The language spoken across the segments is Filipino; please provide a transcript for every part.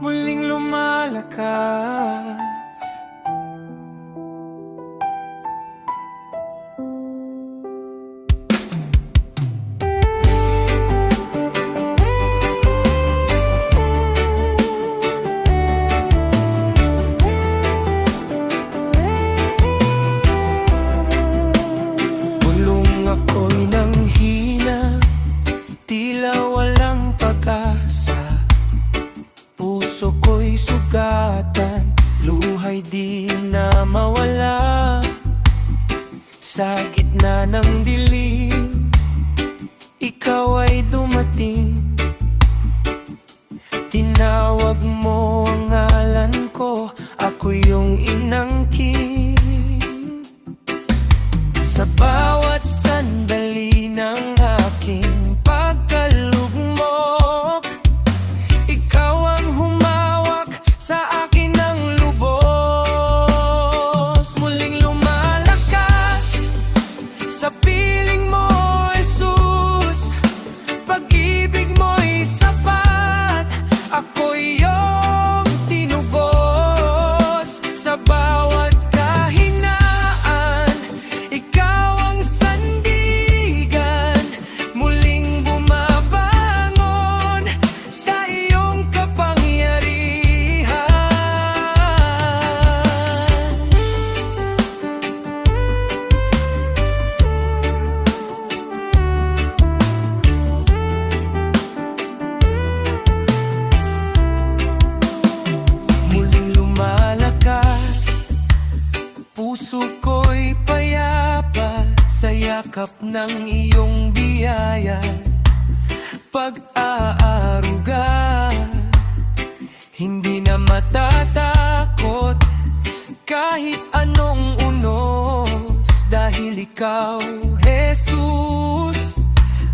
muling lumalakas. Bulong ako'y nanghina, tila walang pag-asa. Puso ko'y sugatan, luhay di na mawala. Sa gitna ng dilim, ikaw ay dumating. Tinawag mo ang ngalan ko, ako yung inangkin. Sa bawat sandali ng aking pagkalugmok, ikaw ang humawak sa akin ng lubos. Muling lumalakas sa piling mo, Jesus. Pag-ibig mo'y sapat, ako'y iyong tinubos. Sa bawat kahinaan, ikaw ang sandigan. Muling bumabangon sa iyong kapangyarihan. Muling lumalakas, puso ko'y payapa sa yakap ng iyong biyaya. Pag-aaruga, hindi na matatakot kahit anong unos, dahil ikaw, Jesus,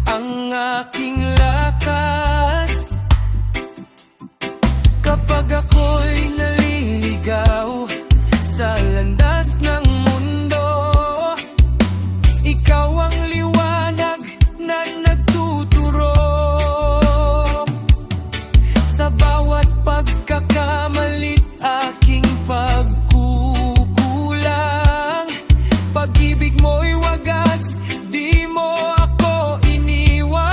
ang aking lakas. Kapag ako'y naliligaw sa landas ng mundo, ikaw ang liwanag na nagtuturo. Sa bawat pagkakamali't aking pagkukulang, pag-ibig mo'y wagas, di mo ako iniwan.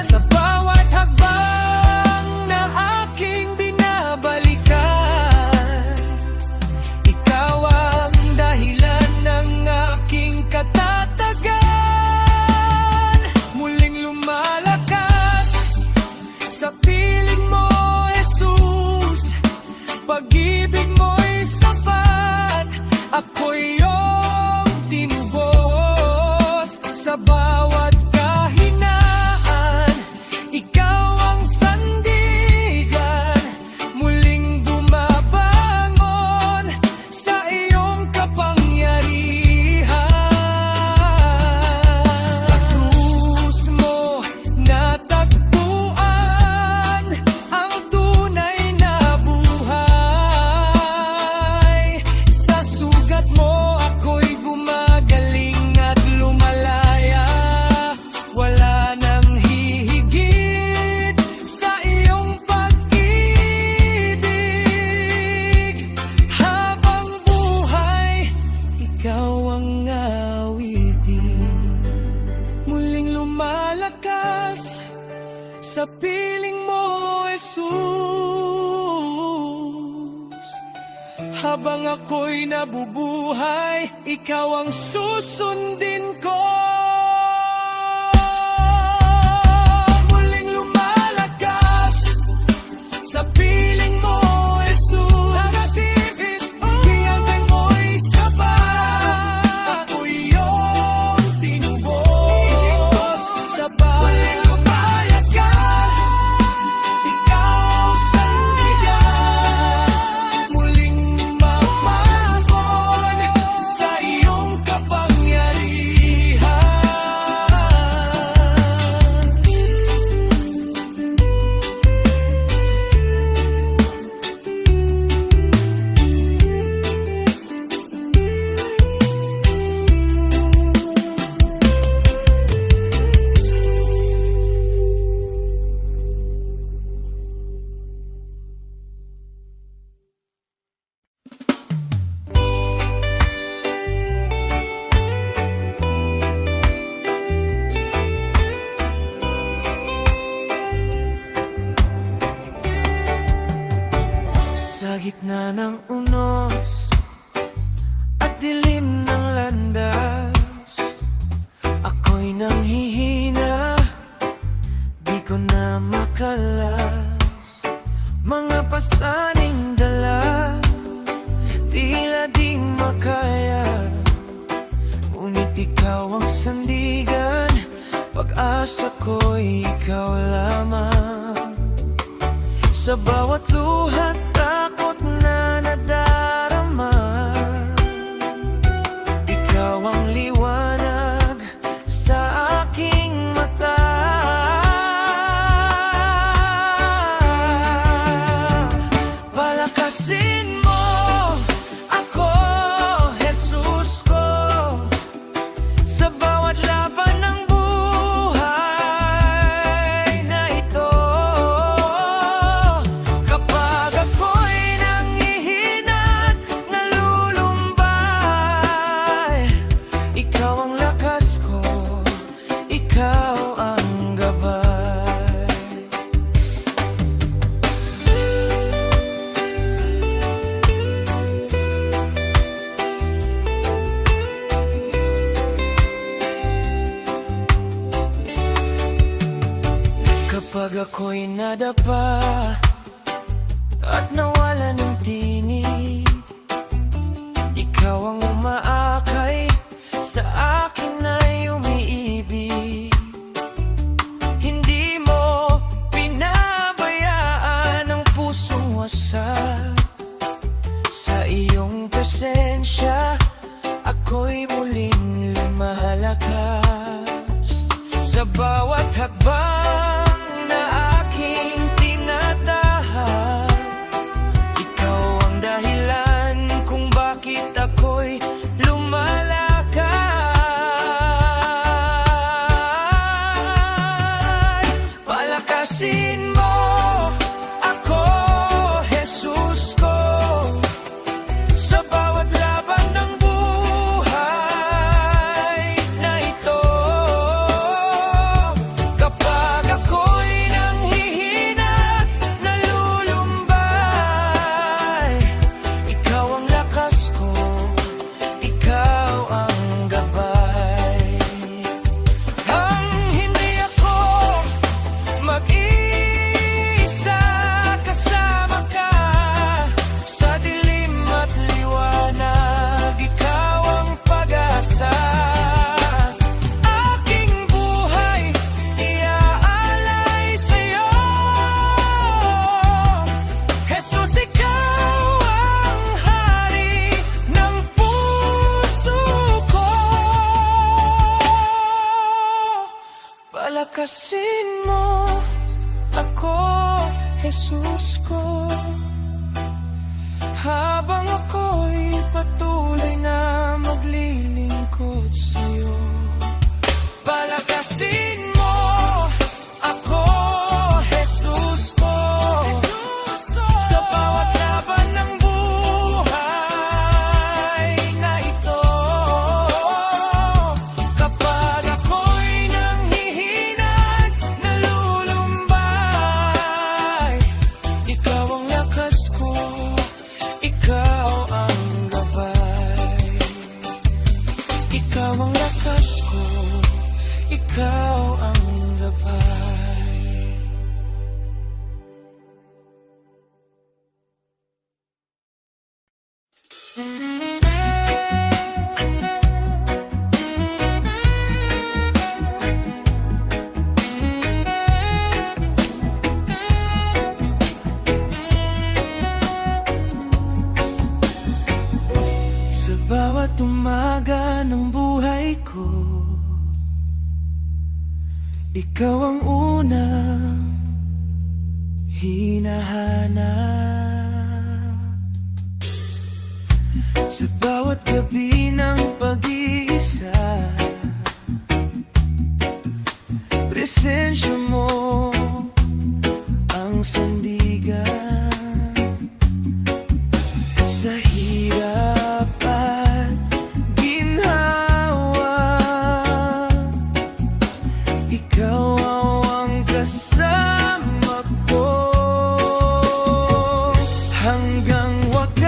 Sa bawat hakbang na aking binabalikan, ikaw ang dahilan ng aking katatagan. Muling lumalakas sa piling mo, Jesus. Pag-ibig mo'y sapat, ako'y iyong tinubos. Sa bawat kahinaan, ikaw ang sandigan. Muling bumabangon sa iyong kapangyarihan. Sa krus mo natagpuan ang tunay na buhay. Sa sugat mo ako'y gumagaling at lumalaya. Wala nang hihigit sa iyong pag-ibig. Habang buhay, ikaw ang awitin. Muling lumalakas sa piling mo, Jesus. Habang ako'y nabubuhay, ikaw ang susundin ko. Muling lumalakas sa piling mo, Jesus. Nag-asipit, kiyagay mo'y sapat, ako'y iyong tinubos. Sa bawat lumalakas, ikaw ang sandigan. Muling mabangon sa iyong kapangyarihan. na ng unos at dilim ng landas, ako'y nanghihina, di ko na makalas. Mga pasaning dala, tila di makaya, ngunit ikaw ang sandigan, pag-asa ko'y ikaw lamang. Sa bawat luhat, takot na nadarama, ikaw ang liwanag sa aking mata. Palakasin mo ako, Jesus ko, sa bawat laban ng buhay na ito. Kapag ako'y nanghihina at nalulumbay, ikaw ang lakas ko, ikaw ang gabay. Kapag ako'y nadapa at nawala ng tinig, ikaw ang umaakay, sa akin ay umiibig. Hindi mo pinabayaan ang pusong wasak, sa iyong presensya ako'y muling lumalakas. Sa bawat hakbang na aking tinatahak, ikaw ang dahilan kung bakit ako'y lumalakad. Palakasin mo ako, Jesus ko, sa bawat laban ng buhay na ito. Kapag ako'y nanghihina at nalulumbay, ikaw ang lakas ko, ikaw ang gabay. Ang hindi ako mag-isa, kasama ka sa dilim at liwanag, ikaw ang pag-asa. Aking buhay iaalay sa'yo, Jesus, ikaw ang hari ng puso ko. Palakasin mo ako, Jesus ko, habang ako'y patuloy na maglilingkod sa'yo. Palakasin mo ako, Jesus ko, sa bawat laban ng buhay na ito. Kapag ako'y nanghihina at nalulumbay, ikaw ang lakas ko, ikaw ang gabay. Ikaw ang lakas ko, ikaw ang gabay. Sa bawat umaga ng buhay ko, ikaw ang unang hinahanap. Sa bawat gabi ng pag-iisa, presensya mo ang sandigan. Sa hirap at ginhawa, ikaw ang kasama ko hanggang wakas.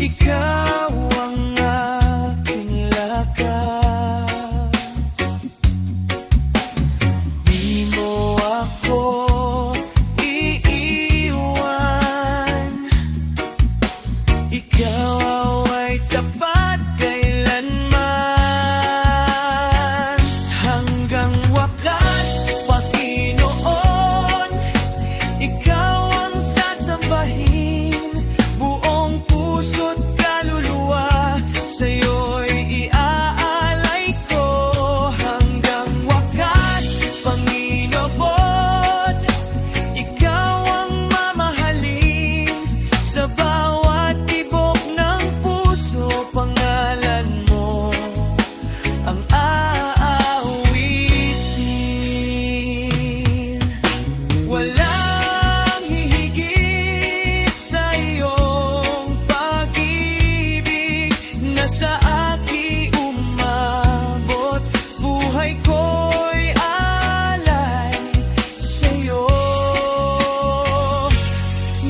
ikaw ang aking lakas. Di mo ako iiwan, ikaw ay tapat kailanman. Hanggang wakas, Panginoon, ikaw ang sasambahin. Buong puso't kaluluwa sa'yo'y iaalay ko. Hanggang wakas, Panginoon, ikaw ang mamahalin. Sa bawat tibok ng puso, pangalan mo ang aawitin. Walang hihigit sa iyong pag-ibig na sa akin umabot. Buhay ko'y alay sa'yo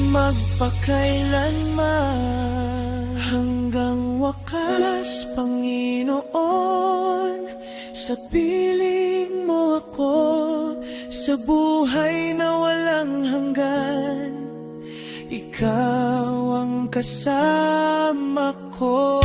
magpakailanman. Hanggang wakas, Panginoon, sa piling mo ako, sa buhay na walang hanggan, ikaw ang kasama ko.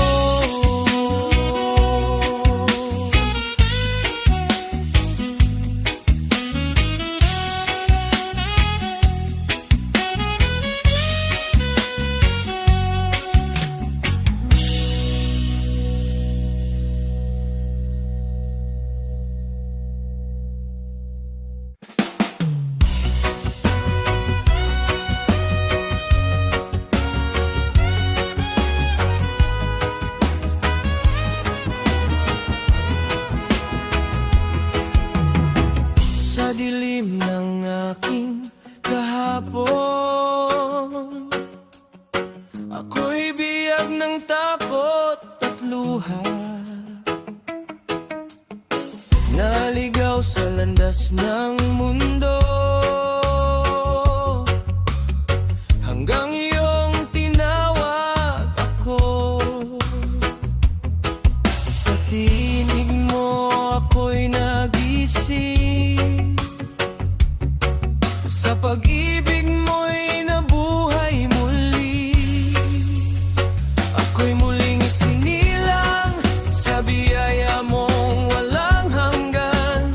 Sa dilim ng aking kahapon, ako'y biyag ng takot at luha. Naligaw sa landas ng mundo, hanggang iyong tinawag ako. Sa tinig mo ako'y nagising, sa pag-ibig mo'y nabuhay muli. Ako'y muling isinilang sa biyaya mong walang hanggan.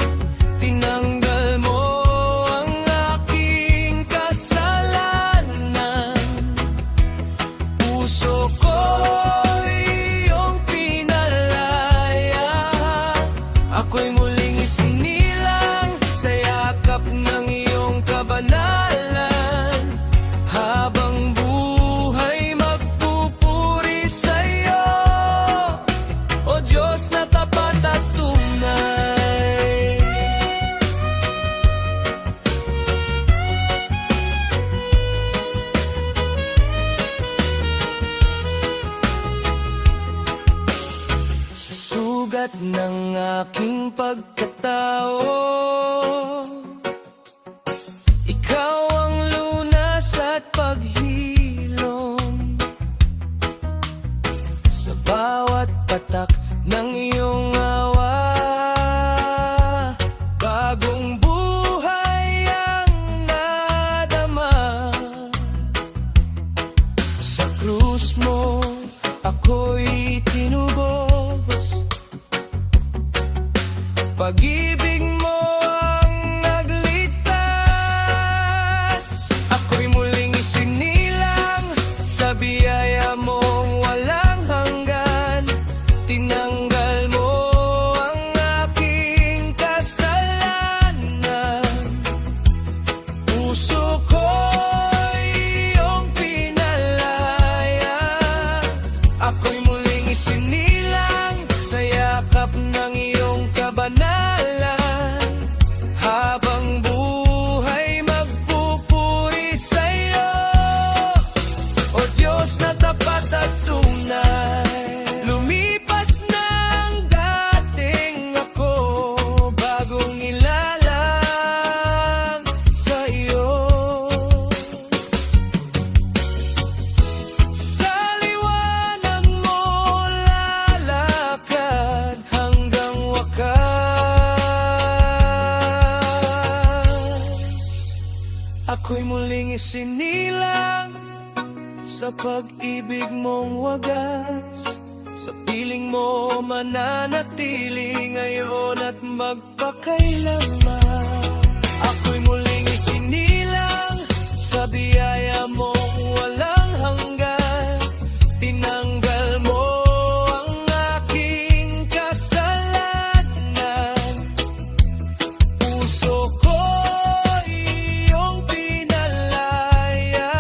Tinanggal mo ang aking kasalanan. Puso ko'y iyong pinalaya. Ako'y muling isinilang sa yakap ng iyong kabanalan. Habang buhay magpupuri sa'yo, O Diyos na tapat at tunay. Sa sugat ng aking pagkatao, ikaw ang lunas at paghilom. Sa bawat patak ng iyong awa, bagong buhay ang nadama. Sa krus mo ako'y tinubos, pag-ibig mo ang nagligtas. Ako'y muling isinilang sa biyaya mong walang hanggan. muling isinilang sa pag-ibig mong wagas. Sa piling mo mananatili ngayon at magpakailanman. Ako'y muling isinilang sa biyaya mong walang hanggan. Tinanggal mo ang aking kasalanan. Puso ko iyong pinalaya.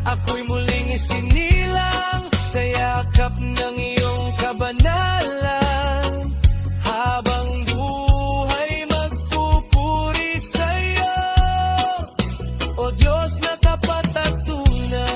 Ako'y muling isinilang sa yakap ng iyong kabanalan. Habang buhay magpupuri sa'yo, O Diyos na tapat at tunay.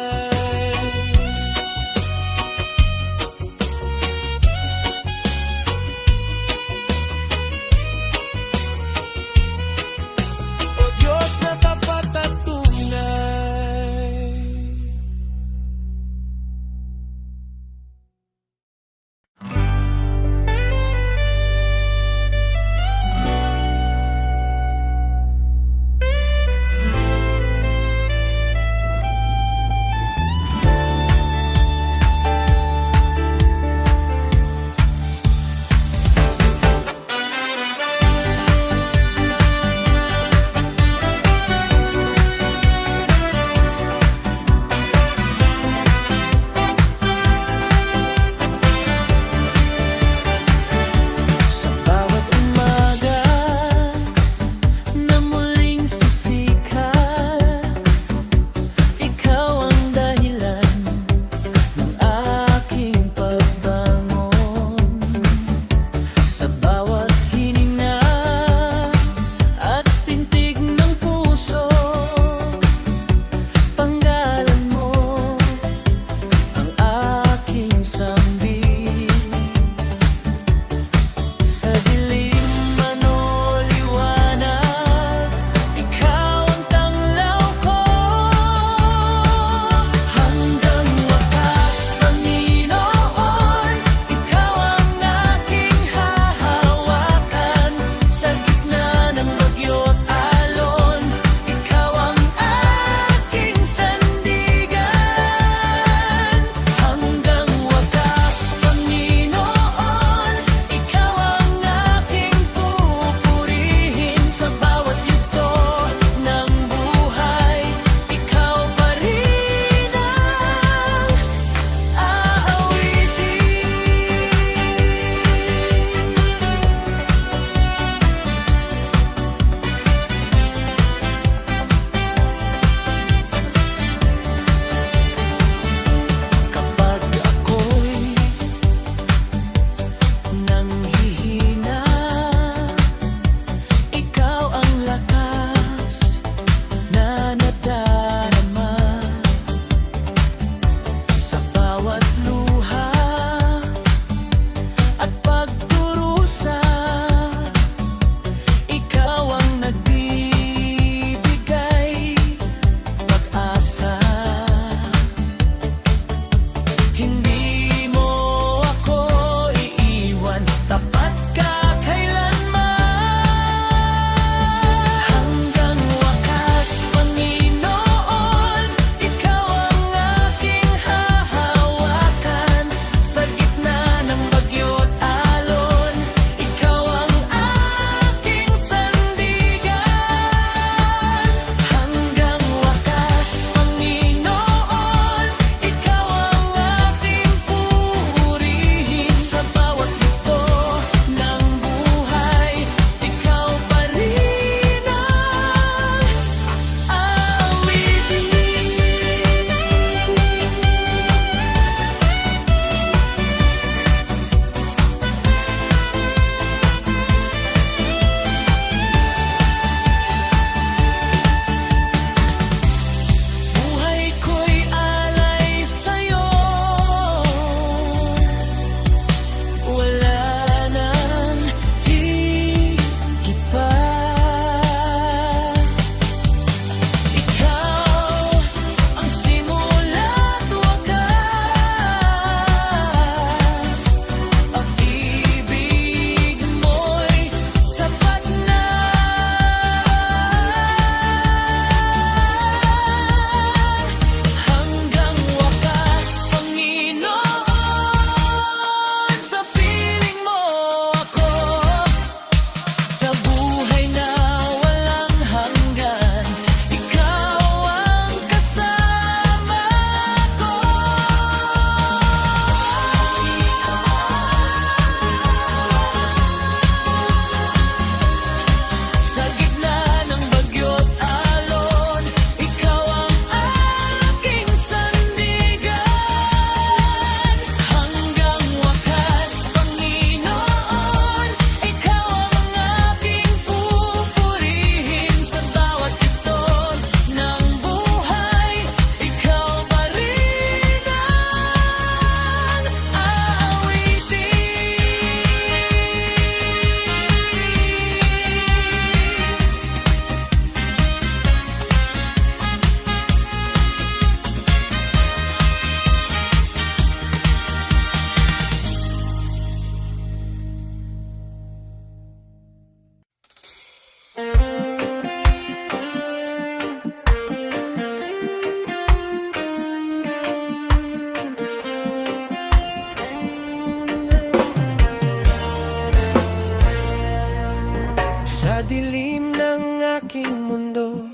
dilim ng aking mundo,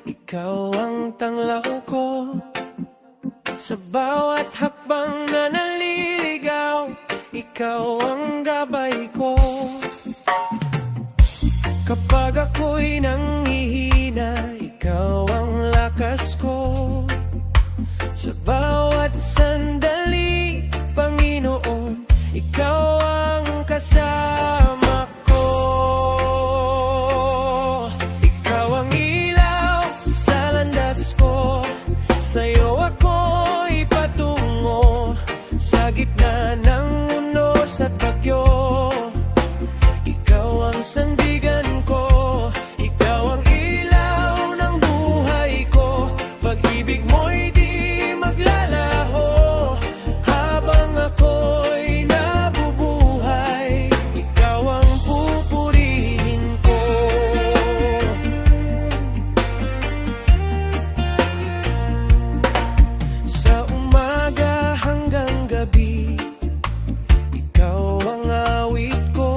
ikaw ang tanglaw ko. Sa bawat hakbang na naliligaw, ikaw ang gabay ko. Kapag ako'y nanghihina, ikaw ang lakas ko. Sa bawat sandali, Panginoon, ikaw ang kasama ko. Ikaw ang ilaw sa landas ko, sa'yo ako'y patungo. Sa gitna ng unos at bagyo, ikaw ang sandigan ko. Ikaw ang ilaw ng buhay ko, pag-ibig mo'y di maglalaho. Habang ako'y nabubuhay, ikaw ang pupurihin ko. Sa umaga hanggang gabi, ikaw ang awit ko.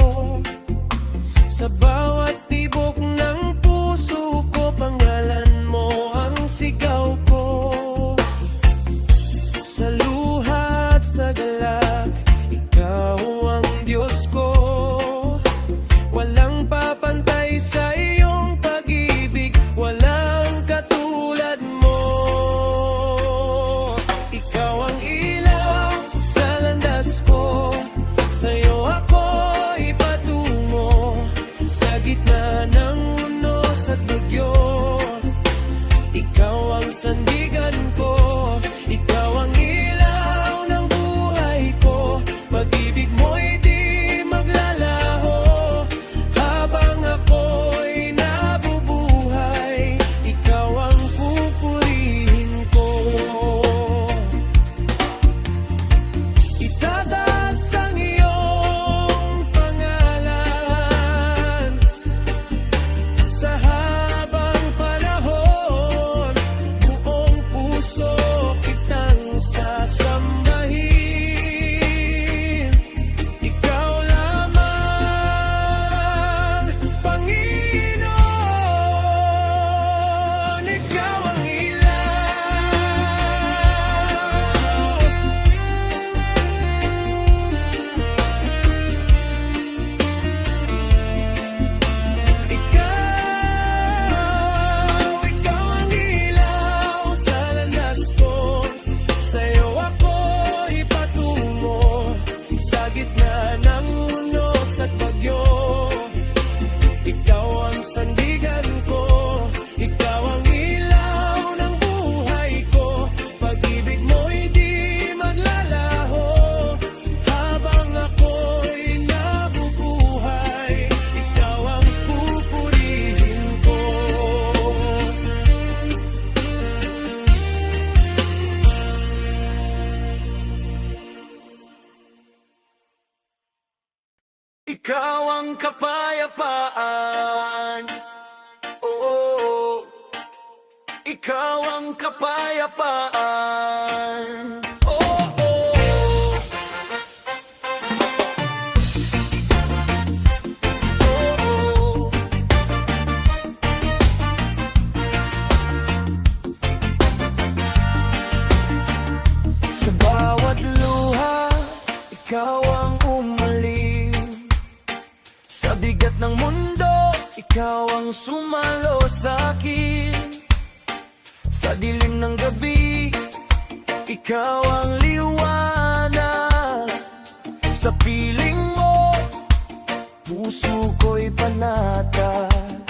Sa bawat tibok ng puso ko, pangalan mo ang sigaw ko. Sa luha at sa galak, ikaw ang Diyos ko. Walang papantay sa iyong pag-ibig, walang katulad mo. Ikaw ang ilaw sa landas ko, sa'yo ako'y patungo. Sa gitna ng unos at bagyo, ikaw ang sandigan ko. Ikaw ang ilaw ng buhay ko, pag-ibig mo'y di maglalaho. Habang ako'y nabubuhay, ikaw ang pupurihin ko. Itataas ang iyong pangalan sa habang panahon, buong puso kitang sasambahin. Ikaw lamang, Panginoon, ikaw ang ilaw. Ikaw ang ilaw sa landas ko, sa'yo ako'y patungo. Sa gitna ng unos at bagyo, ikaw ang sandigan ko. Ikaw ang ilaw ng buhay ko, pag-ibig mo'y di maglalaho. Habang ako'y nabubuhay, ikaw ang pupurihin ko. Ikaw ang kapayapaan. Oo, ikaw ang kapayapaan. Oo, oo. Sa bawat luha, ikaw ang umalim. Sa bigat ng mundo, ikaw ang sumalo sa'kin. Sa dilim ng gabi, ikaw ang liwanag. Sa piling mo, puso ko'y panatag.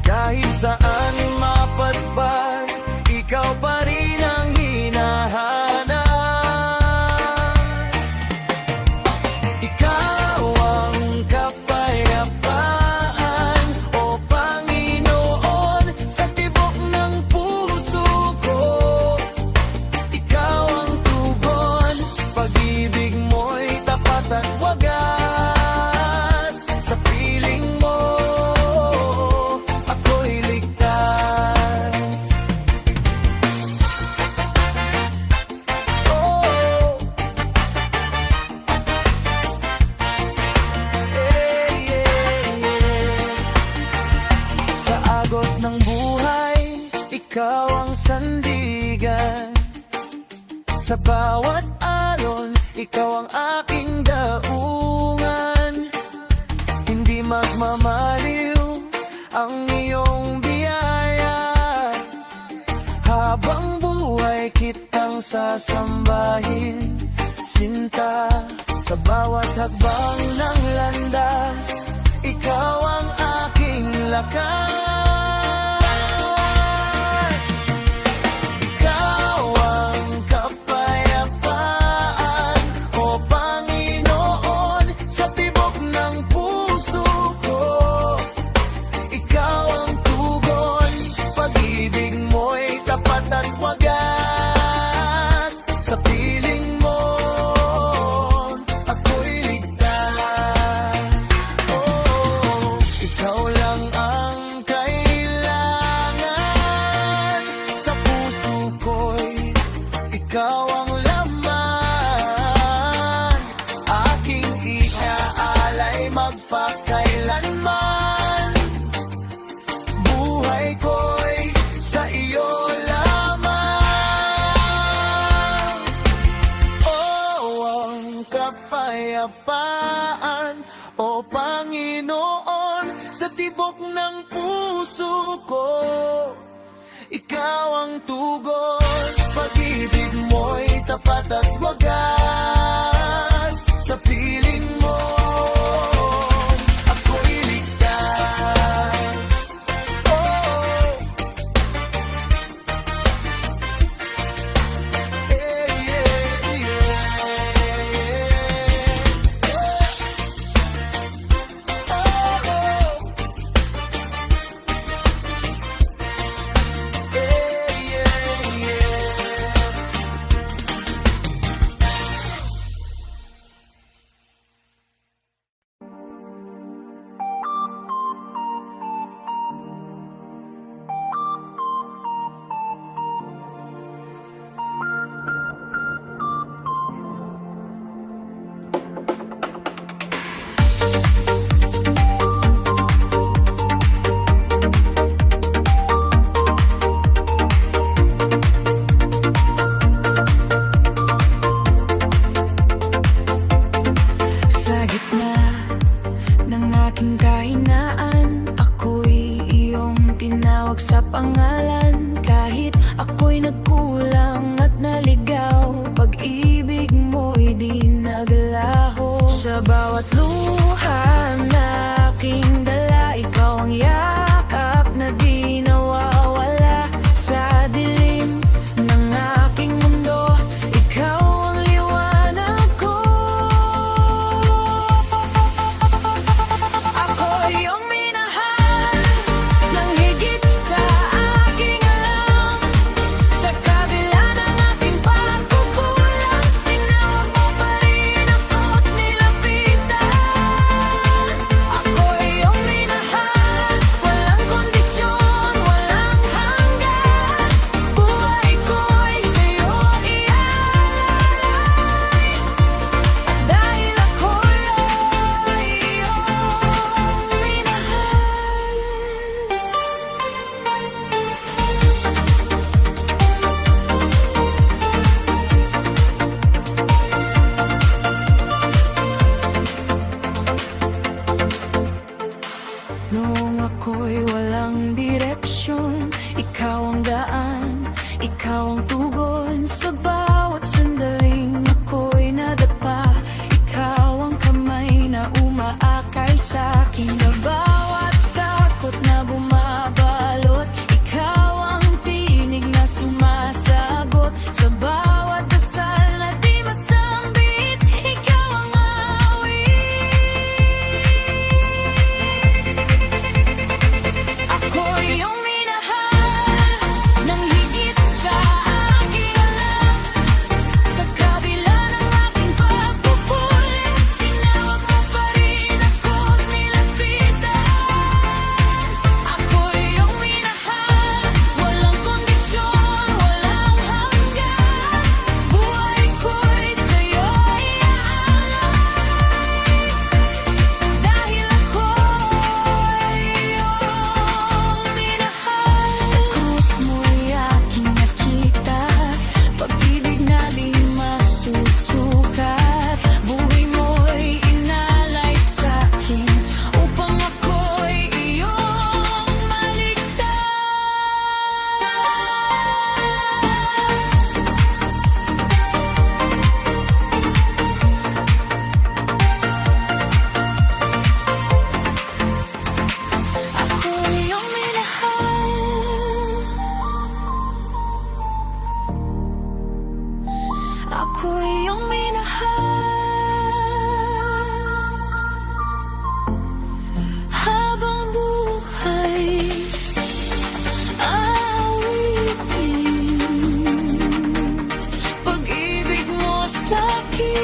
Kahit saan mapadpad, ikaw pa rin ang hinahanap. Ikaw ang kapayapaan, o Panginoon, sa tibok ng puso ko. Ikaw ang tugon, pag-ibig mo'y tapat at wagas. Sa piling mo, ako'y ligtas. Sa bawat alon, ikaw ang aking daungan. Hindi magmamaliw ang iyong biyaya. Habang buhay kitang sasambahin, sinta. Sa bawat hakbang ng landas, ikaw ang aking lakas. Ikaw ang kapayapaan, o Panginoon, sa tibok ng puso ko. Ikaw ang tugon, pag-ibig mo'y tapat at wagas. Sa piling mo, ako'y ligtas. Oh, ikaw lang ang kailangan. Sa puso ko'y ikaw ang laman. Aking iaalay magpakailanman. Buhay ko'y sa iyo lamang. Oh, ang kapayapaan, o Panginoon, sa tibok ng puso ko. Ikaw ang tugon, pag-ibig mo'y tapat at wagas. Sa piling mo, ako'y ligtas. Oh, yeah, yeah, sa gitna ng aking kahinaan, ako'y iyong tinawag sa pangalan. Kahit ako'y nagkulang at naligaw, pag-ibig mo'y di naglaho. Sa bawat luha na aking dala, ikaw ang yakap na di nawawala. Sa dilim ng aking mundo, ikaw ang liwanag ko. Ako iyong minahal ng higit sa aking alam. Sa kabila ng aking pagkukulang, tinawag mo pa rin ako't nilapitan. iyong minahal. Habang buhay aawitin pag-ibig mo sa'kin.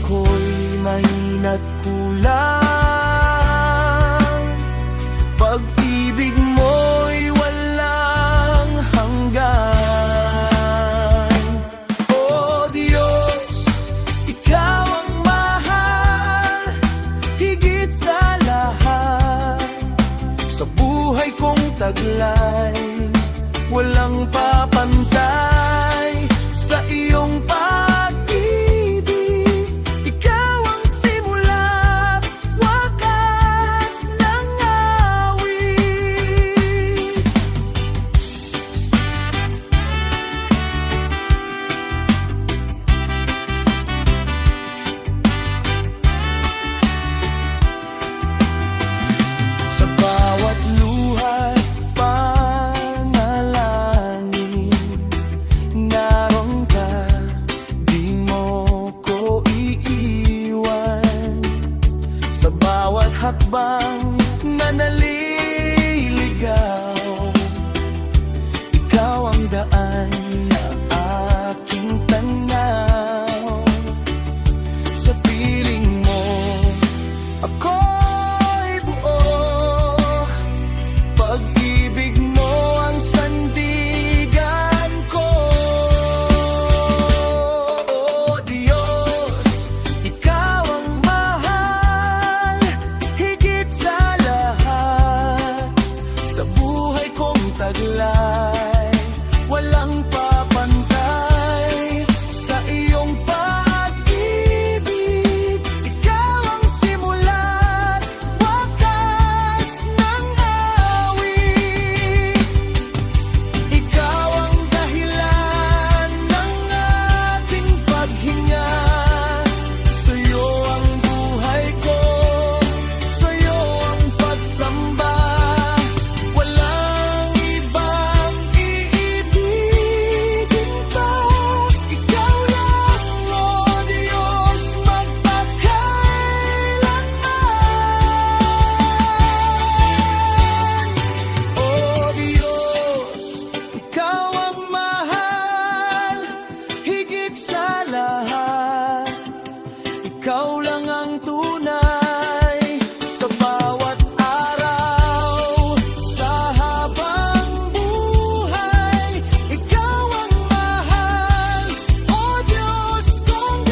ako'y mahina't kulang, pag-ibig mo'y walang hanggan. O Diyos, Ikaw ang mahal, higit sa lahat. Sa buhay kong taglay, walang papantay sa iyong pag-ibig. Ikaw ang simula, wakas ng awit. Sa bawat luha't panalangin, naroon ka, di mo ko iiwan. Sa bawat hakbang na naliligaw, ikaw ang daan na aking tanaw. Sa piling mo, ako'y buo, pag-ibig mo ang sandigan ko. O Diyos, Ikaw ang mahal, higit sa lahat. Sa buhay kong taglay, walang papantay sa iyong pag-ibig. Ikaw ang simula't wakas ng awit. Ikaw ang dahilan ng ating paghinga. Sa'yo ang buhay ko, sa'yo ang pagsamba. Walang ibang iibigin pa. Ikaw lang, O Diyos, magpakailanman. O Diyos, Ikaw ang mahal, higit sa lahat. Ikaw lang ang tunay sa bawat araw, sa habang buhay. Ikaw ang mahal, O Diyos kong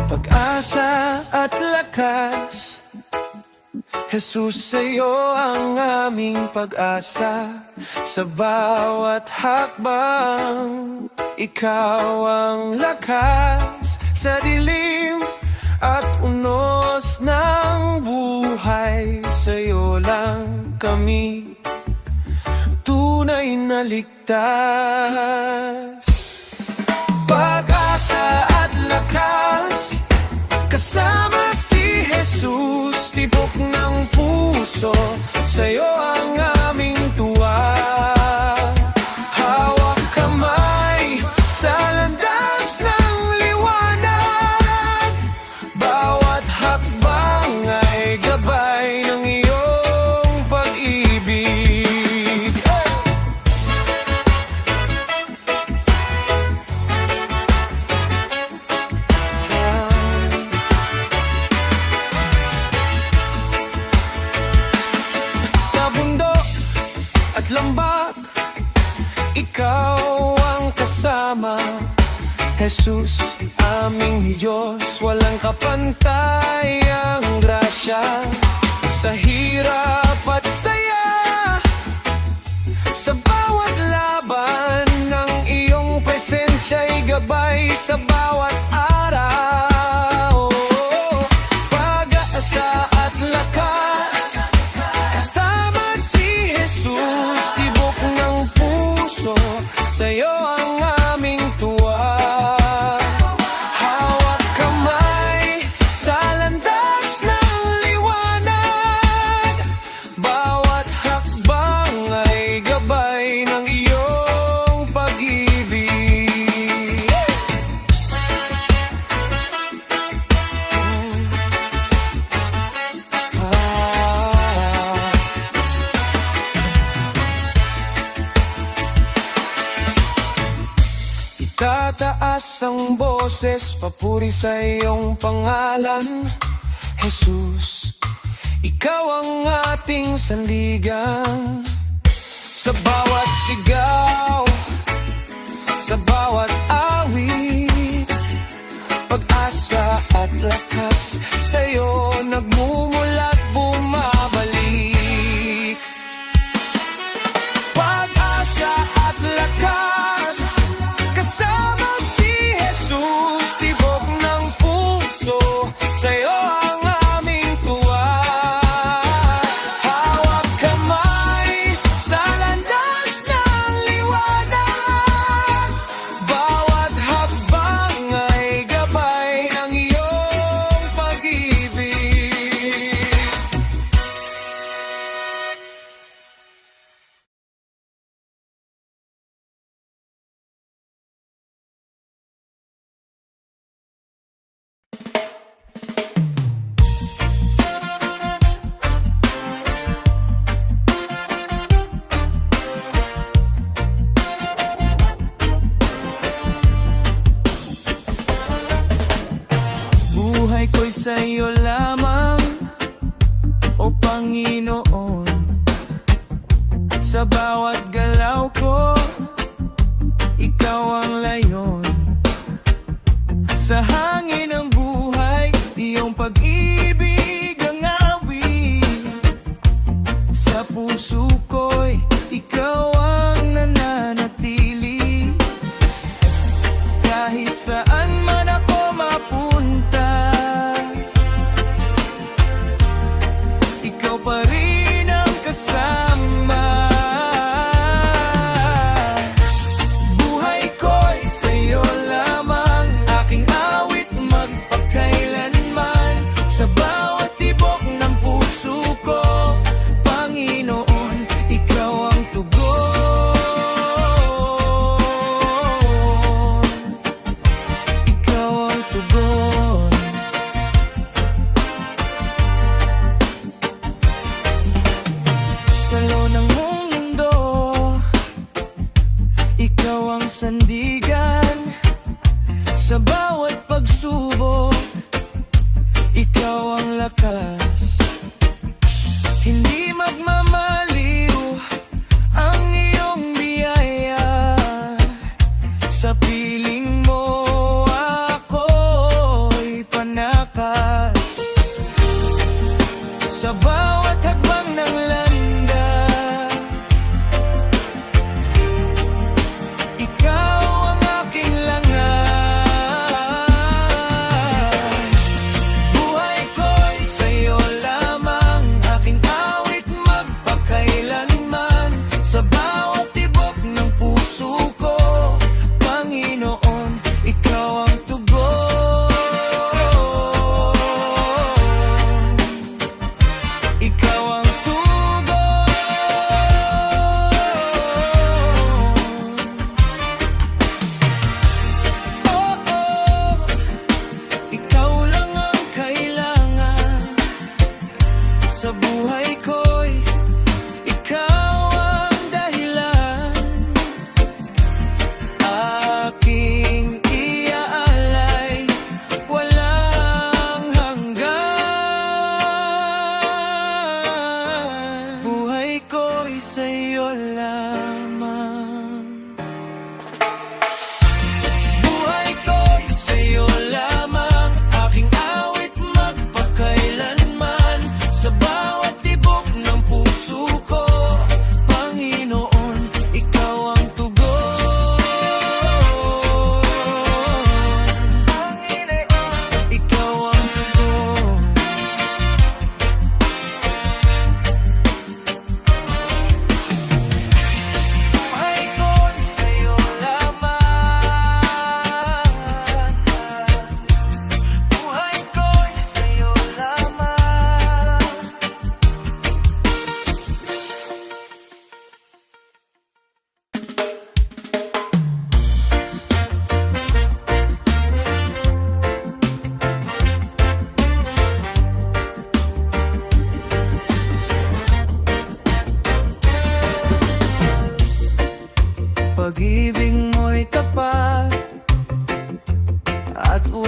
pag-asa at lakas. Jesus, sa'yo ang aming pag-asa. Sa bawat hakbang, ikaw ang lakas. Sa dilim at unos ng buhay, sa'yo lang kami tunay na ligtas. Pag-asa at lakas, kasama si Jesus, tibok ng puso, sa'yo ang aming tuwa. Hawak kamay sa landas ng liwanag, bawat hakbang ay gabay ng iyong pag-ibig. Sa bundok at lambak, ikaw ang kasama. Jesus, aming Diyos, walang kapantay ang grasya. Sa hirap at saya, sa bawat laban ng iyong presensya. gabay sa bawat araw. Pag-asa at lakas, kasama si Jesus. Tibok ng puso, sa'yo ang aming tuwa. Hawak kamay sa landas ng liwanag. Bawat hakbang ay gabay ng iyong pag-ibig. Itataas ang boses, papuri sa iyong pangalan, Jesus. Ikaw ang ating sandigan. Sa bawat sigaw, sa bawat awit, pag-asa at lakas sa'yo nagmumulat, bumabalik. Pag-asa at lakas, kasama si Jesus. Tibok ng puso, sa'yo ang aming tuwa. Hawak kamay sa landas ng liwanag. Bawat hakbang ay gabay ng iyong pag-ibig. Buhay ko'y sa'yo lamang, o Panginoon. Sa bawat galaw ko, ikaw ang layon. Sa hangin ng buhay, iyong pag-ibig ang awit. Sa puso ko'y ikaw ang nananatili. Kahit saan man ako mapunta, ikaw pa rin ang kasama. Buhay ko'y sa'yo lamang, aking awit magpakailanman. Sa bawat tibok ng puso ko, Panginoon, ikaw ang tugon.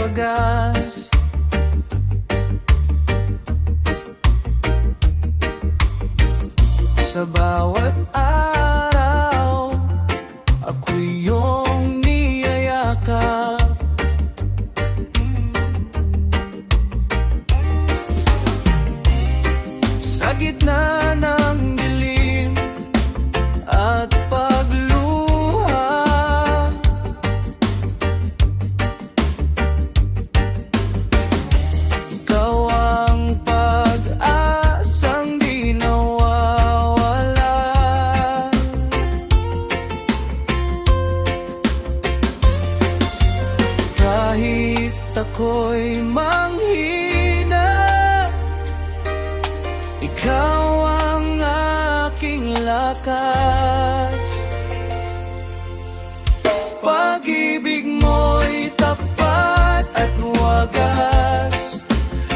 wagas. Sa bawat araw, ako'y iyong niyayakap. Sa gitna ng dilim at pagluha, ikaw ang pag-asang di nawawala. Kahit ako'y manghina, ikaw ang aking lakas. Pag-ibig mo'y tapat at wagas,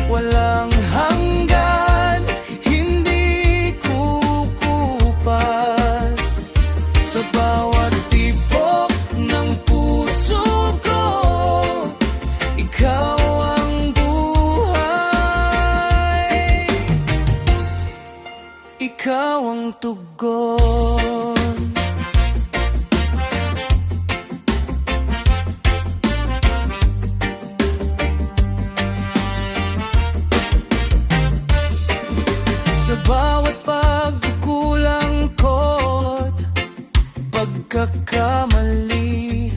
walang hanggan, hindi kukupas. Sa bawat tibok ng puso ko, ikaw ang buhay, ikaw ang tugon. Sa bawat pagkukulang ko't pagkakamali,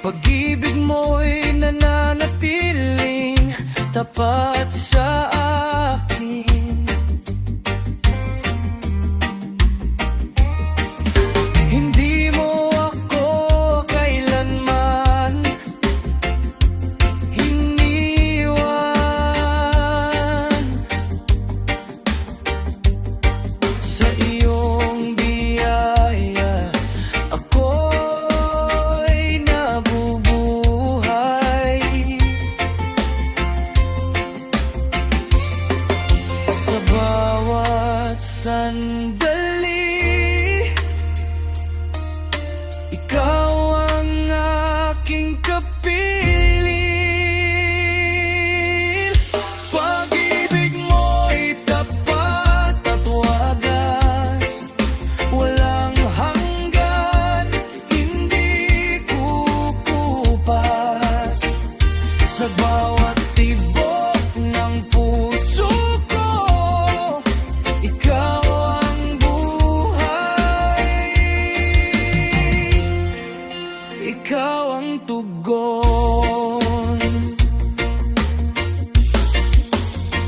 pag-ibig mo'y nananatiling tapat sa akin. Hindi mo ako kailanman iniwan. Sa iyong biyaya, ako'y nabubuhay. Sa bawat sandali, ikaw ang aking kapiling. Pag-ibig mo'y tapat at wagas, walang hanggan, hindi kukupas. Sa bawat tibok ng puso ko, ikaw ang buhay, ikaw ang tugon.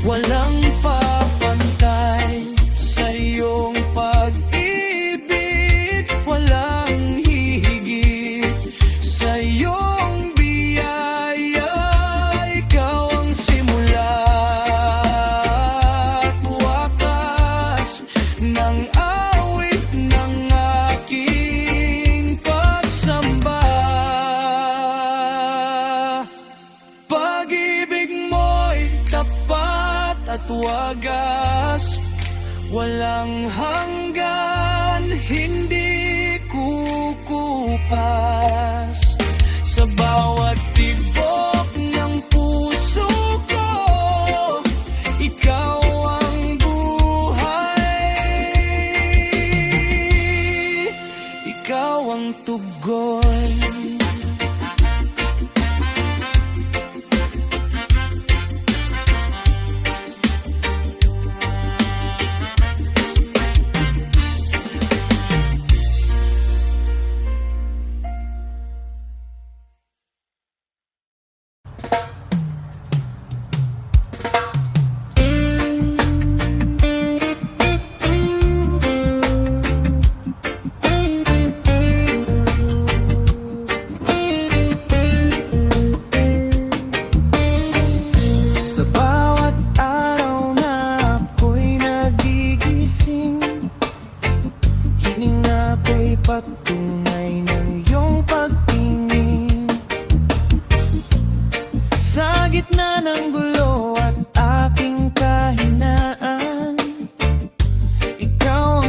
Walang papantay sa iyong pag-ibig, walang hihigit sa iyong biyaya. Ikaw ang simula at wakas ng awit ng aking pagsamba. Pag-ibig mo'y tapat at wagas, walang hanggan, hindi kukupas. Sa bawat tibok ng puso ko, ikaw ang buhay, ikaw ang tugon.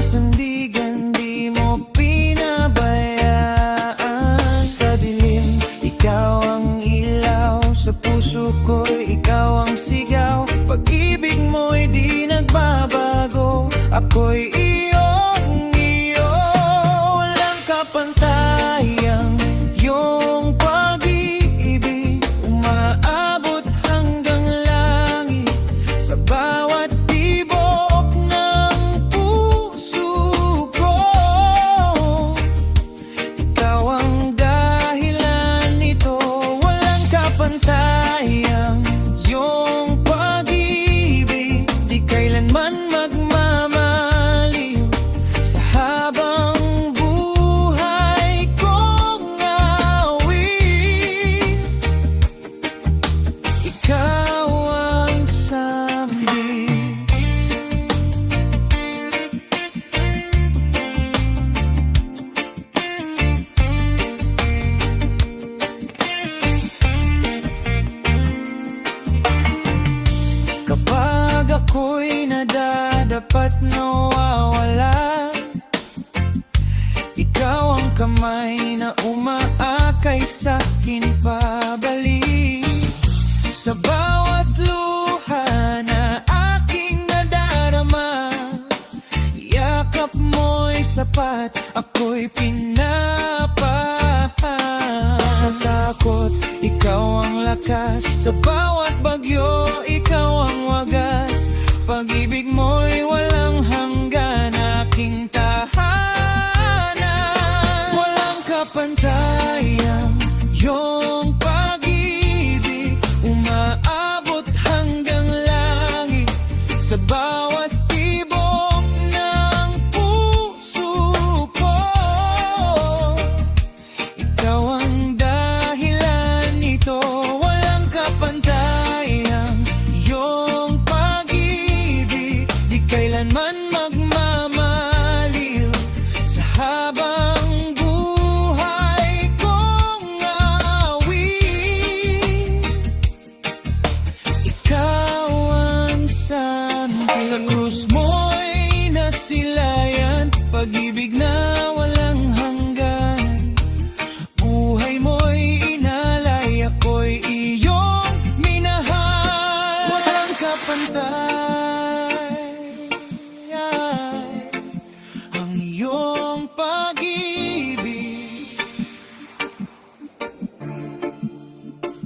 Sandigan, di mo pinag kamay na umaakay sa'kin pabalik. Sa bawat luha na aking nadarama, yakap mo'y sapat, ako'y pinapahal. Sa takot, ikaw ang lakas. Sa bawat bagyo, ikaw ang wagas. Pag-ibig mo'y walang hanggan, aking tahanan. Walang kapantayan, yung pag-ibig umaabot hanggang langit. Sa bawat tibok ng puso ko, ikaw ang dahilan nito. Walang kapantayan, yung pag-ibig di kailanman magmamaliw. Sa habang buhay kong awit, ikaw ang sanhi. Sa krus mo'y nasilayan, pag-ibig na walang hanggan. Buhay mo'y inalay, ako'y iyong minahal. Walang kapantay ang iyong pag-ibig.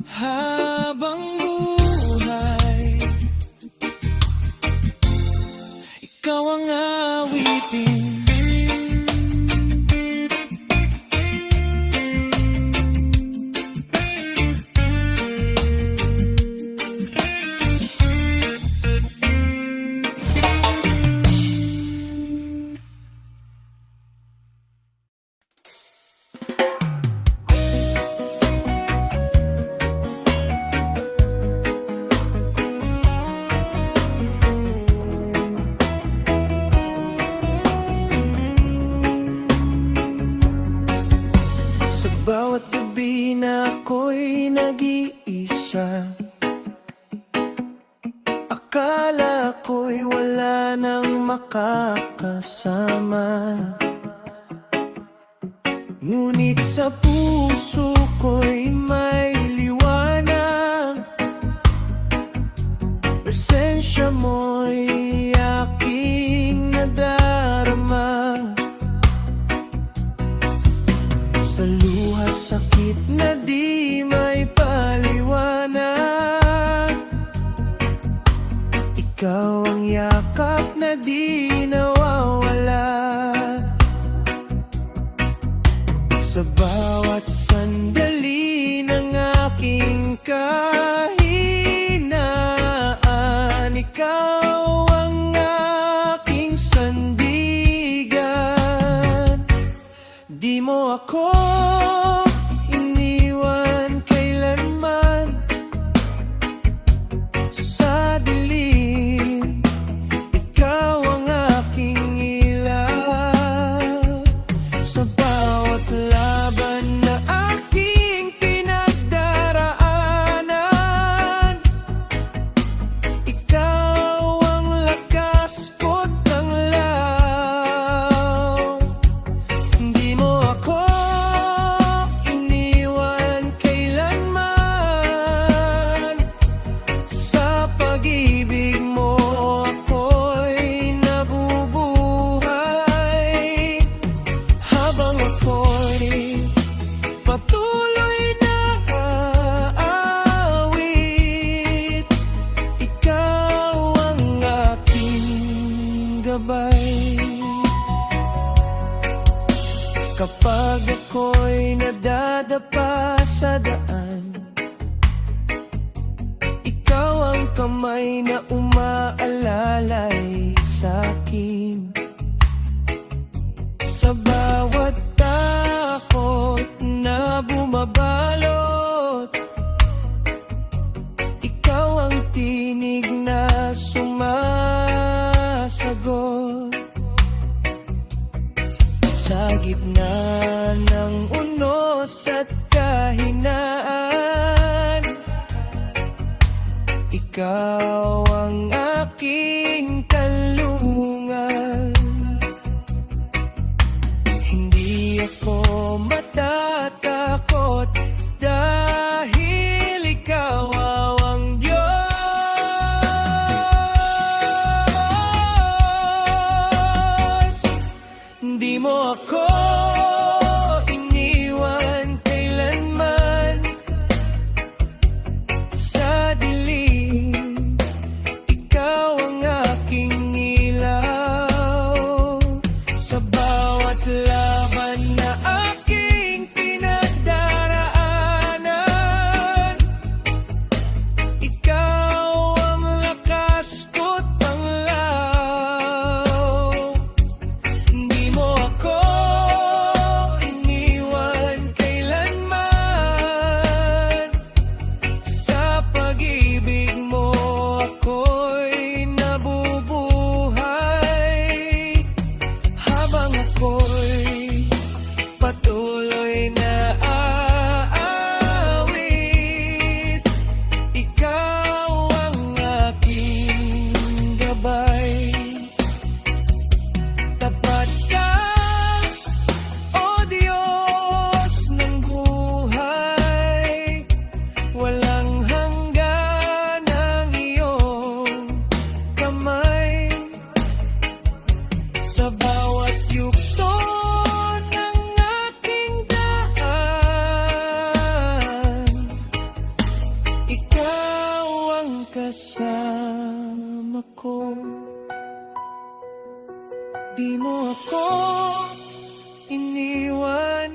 Habang buhay, ikaw ang awitin. Sa bawat gabi na ako'y nag-iisa, akala ko'y wala nang makakasama. Ngunit sa puso ko'y may liwanag. Presensya mo'y aking nadarama. Sa luha't sakit na di may paliwanag, ikaw ang yakap na di nawawala. Sa bawat sandali ng aking kahinaan, ikaw ang aking sandigan. Di mo ako iniwan kailanman. Sa dilim, ikaw ang aking ilaw. Sa bawat laban na aking pinagdaraanan, ikaw ang lakas ko't tanglaw. Hindi mo ako iniwan kailanman. Sa pag-ibig mo ako'y nabubuhay. Habang ako'y patuloy na aawit, ikaw ang aking gabay. Kapag ako'y nadadapa sa daan, ikaw ang kamay na umaalalay sa'kin. Sa bawat takot na bumabalot, ikaw ang tinig na sumasagot. Sa gitna ng unos at kahinaan, ikaw ang aking kanlungan. Hindi ako Di mo ako iniwan kailanman. Sa dilim, ikaw ang aking ilaw. Sa bawat laban na aking pinagdaraanan, ikaw ang lakas ko't panglaw. Di mo ako iniwan kailanman. Sa pag-ibig mo ako'y nabubuhay. Habang ako'y patuloy na aawit, ikaw ang aking gabay. Tapat ka, O Diyos ng buhay. Walang hanggan ang iyong kamay. Sa bawat yugto ng ating daan, ikaw ang kasama ko. Di mo ako iniwan.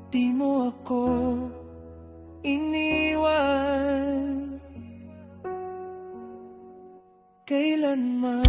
Di mo ako iniwan kailanman.